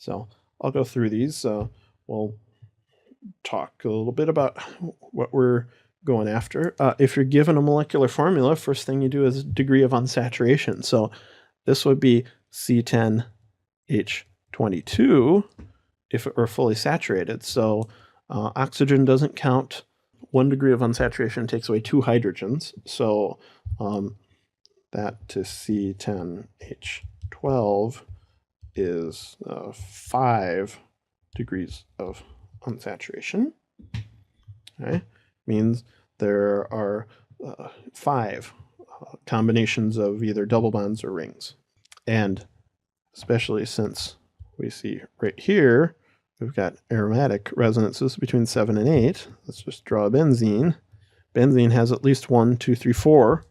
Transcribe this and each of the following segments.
So I'll go through these. We'll talk a little bit about what we're going after. If you're given a molecular formula, first thing you do is degree of unsaturation. So this would be C10H22 if it were fully saturated. So oxygen doesn't count. 1 degree of unsaturation takes away 2 hydrogens. So that to C10H12 is 5 degrees of unsaturation. Okay, means there are 5 combinations of either double bonds or rings. And especially since we see right here, we've got aromatic resonances between 7 and 8. Let's just draw a benzene. Benzene has at least 1, 2, 3, 4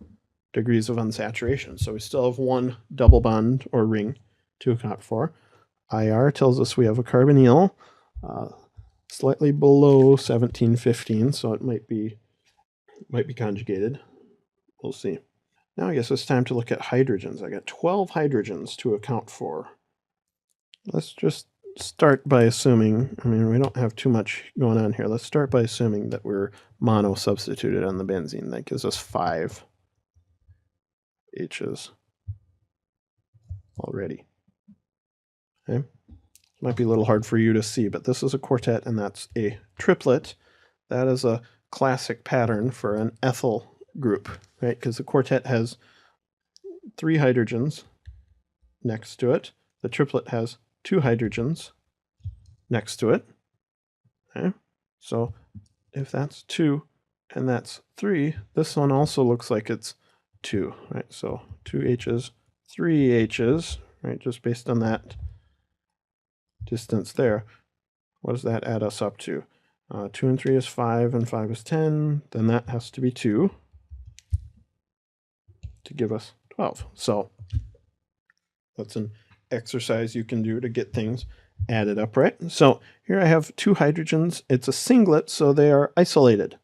degrees of unsaturation. So we still have 1 double bond or ring to account for. IR tells us we have a carbonyl slightly below 1715, so it might be conjugated. We'll see. Now I guess it's time to look at hydrogens. I got 12 hydrogens to account for. Let's just start by assuming, I mean, we don't have too much going on here. Let's start by assuming that we're mono substituted on the benzene. That gives us 5 H's already. Okay. Might be a little hard for you to see, but this is a quartet and that's a triplet. That is a classic pattern for an ethyl group, right? Because the quartet has 3 hydrogens next to it. The triplet has 2 hydrogens next to it. Okay. So if that's 2 and that's 3, this one also looks like it's 2, right? So 2 H's, 3 H's, right? Just based on that distance there. What does that add us up to? 2 and 3 is 5 and 5 is 10. Then that has to be 2 to give us 12. So that's an exercise you can do to get things added up, right? So here I have 2 hydrogens. It's a singlet, so they are isolated.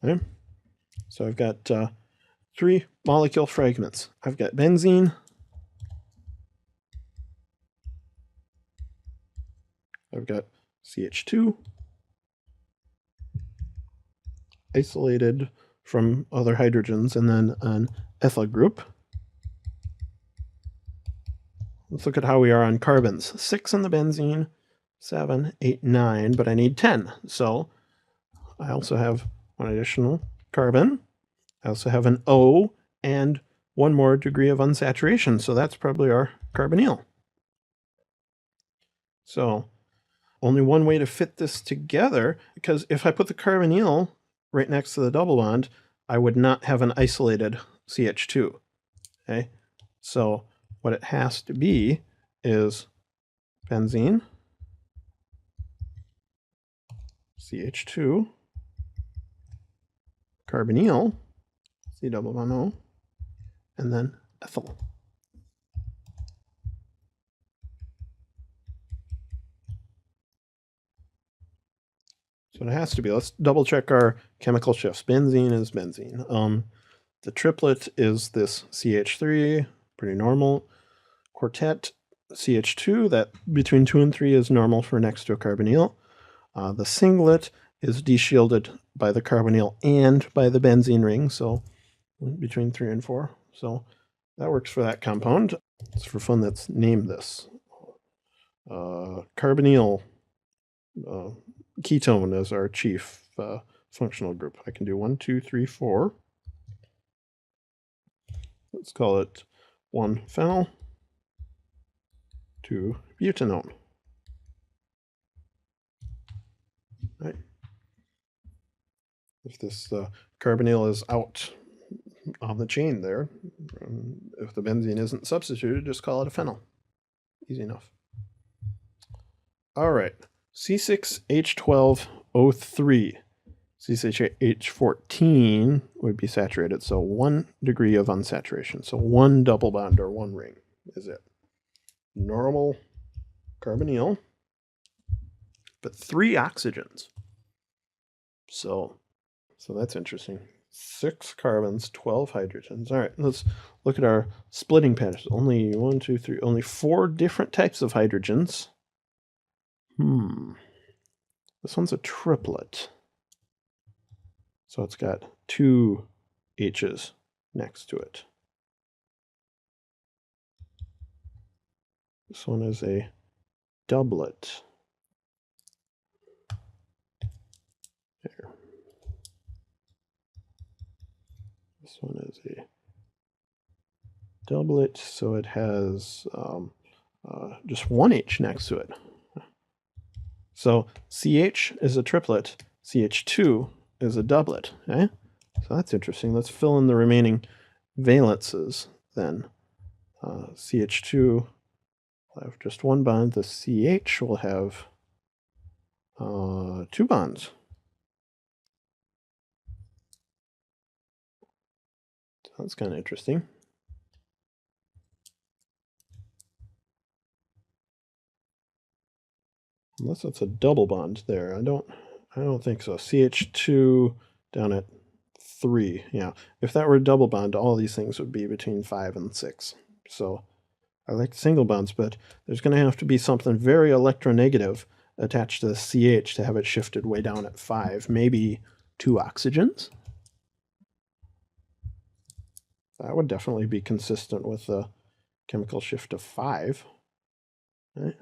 Okay. So I've got 3 molecule fragments. I've got benzene, I've got CH2, isolated from other hydrogens, and then an ethyl group. Let's look at how we are on carbons. 6 on the benzene, 7, 8, 9, but I need 10. So I also have 1 additional carbon. I also have an O and 1 more degree of unsaturation. So that's probably our carbonyl. So only one way to fit this together, because if I put the carbonyl right next to the double bond, I would not have an isolated CH2. Okay, so what it has to be is benzene, CH2, carbonyl, C double bond O, and then ethyl. So it has to be. Let's double check our chemical shifts. Benzene is benzene. The triplet is this CH3, pretty normal. Quartet, CH2, that between 2 and 3 is normal for next to a carbonyl. The singlet is deshielded by the carbonyl and by the benzene ring, so between 3 and 4. So that works for that compound. It's for fun, let's name this. Carbonyl ketone as our chief functional group. I can do 1, 2, 3, 4. Let's call it 1 phenyl, 2 butanone. Right. If this carbonyl is out on the chain there, if the benzene isn't substituted, just call it a phenyl. Easy enough. All right, C6H12O3. C6H14 would be saturated, so 1 degree of unsaturation. So 1 double bond or 1 ring is it. Normal carbonyl, but 3 oxygens. So So that's interesting. 6 carbons, 12 hydrogens. All right, let's look at our splitting patterns. Only 1, 2, 3, only 4 different types of hydrogens. This one's a triplet. So it's got 2 H's next to it. This one is a doublet. There. This one is a doublet, so it has just 1 H next to it. So CH is a triplet, CH2 is a doublet. Okay? So that's interesting. Let's fill in the remaining valences then. CH2 will have just 1 bond. The CH will have 2 bonds. So that's kind of interesting. Unless it's a double bond there. I don't think so. CH2 down at 3. Yeah. If that were a double bond, all these things would be between 5 and 6. So I like single bonds, but there's going to have to be something very electronegative attached to the CH to have it shifted way down at 5. Maybe 2 oxygens. That would definitely be consistent with a chemical shift of 5. Right?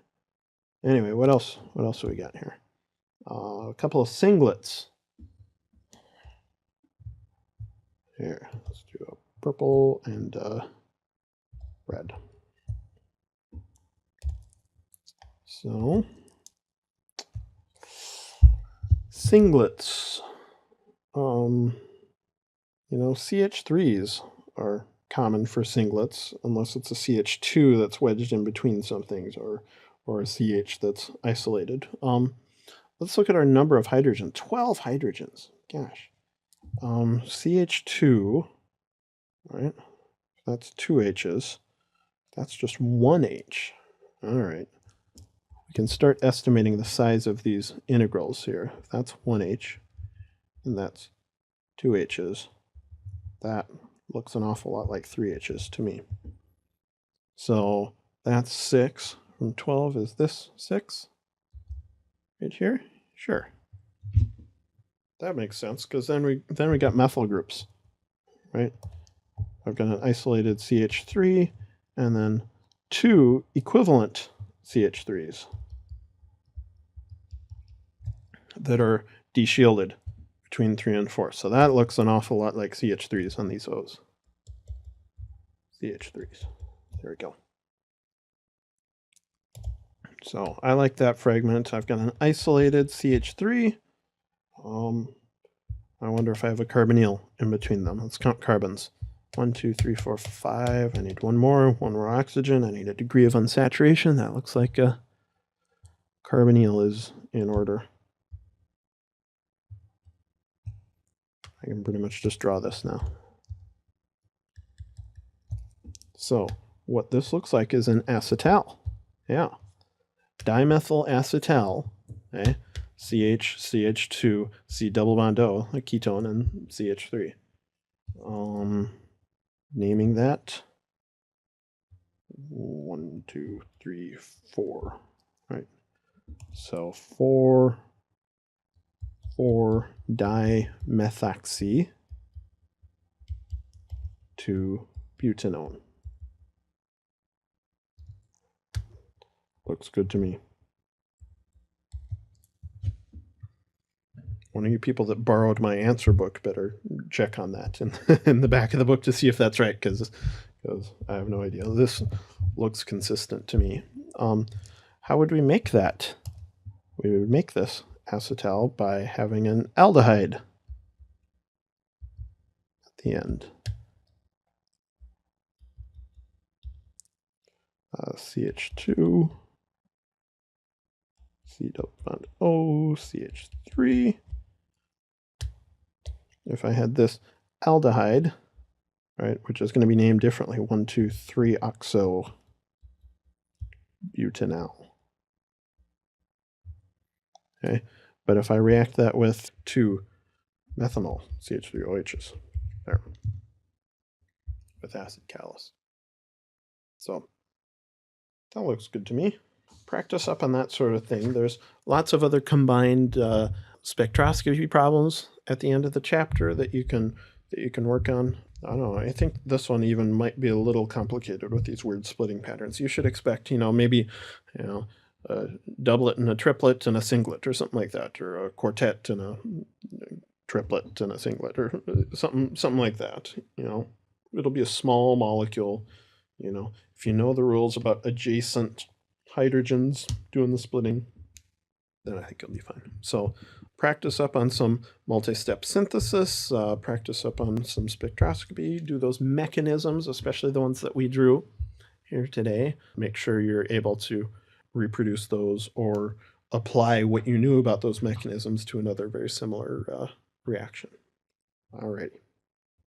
Anyway, what else? What else do we got here? A couple of singlets. Here, let's do a purple and red. So, singlets. CH3s are common for singlets, unless it's a CH2 that's wedged in between some things, or a CH that's isolated. Let's look at our number of hydrogens. 12 hydrogens. Gosh. CH2, right? That's 2 H's. That's just 1 H. All right. We can start estimating the size of these integrals here. That's 1 H, and that's 2 H's. That looks an awful lot like 3 H's to me. So that's 6 from 12. Is this 6? Right here? Sure. That makes sense, because then we got methyl groups, right? I've got an isolated CH3 and then 2 equivalent CH3s that are deshielded between 3 and 4. So that looks an awful lot like CH3s on these O's. CH3s. There we go. So I like that fragment. I've got an isolated CH3. I wonder if I have a carbonyl in between them. Let's count carbons. 1, 2, 3, 4, 5. I need one more oxygen. I need a degree of unsaturation. That looks like a carbonyl is in order. I can pretty much just draw this now. So what this looks like is an acetal. Yeah. Dimethyl acetal. Okay. CH, CH2, C double bond O, a ketone, and CH3. Naming that 1, 2, 3, 4. Right. So 4 dimethoxy 2 butanone. Looks good to me. One of you people that borrowed my answer book better check on that in the back of the book to see if that's right, because I have no idea. This looks consistent to me. How would we make that? We would make this acetal by having an aldehyde at the end. CH2, C double bond O, CH3. If I had this aldehyde, right, which is going to be named differently, 1, 2, 3 oxo butanol. Okay, but if I react that with 2 methanol, CH3OHs, there, with acid callus. So that looks good to me. Practice up on that sort of thing. There's lots of other combined spectroscopy problems at the end of the chapter that you can work on. I don't know. I think this one even might be a little complicated with these weird splitting patterns. You should expect, maybe, a doublet and a triplet and a singlet or something like that, or a quartet and a triplet and a singlet, or something like that. It'll be a small molecule. If you know the rules about adjacent hydrogens doing the splitting, then I think it'll be fine. So practice up on some multi-step synthesis, practice up on some spectroscopy, do those mechanisms, especially the ones that we drew here today. Make sure you're able to reproduce those or apply what you knew about those mechanisms to another very similar reaction. All righty.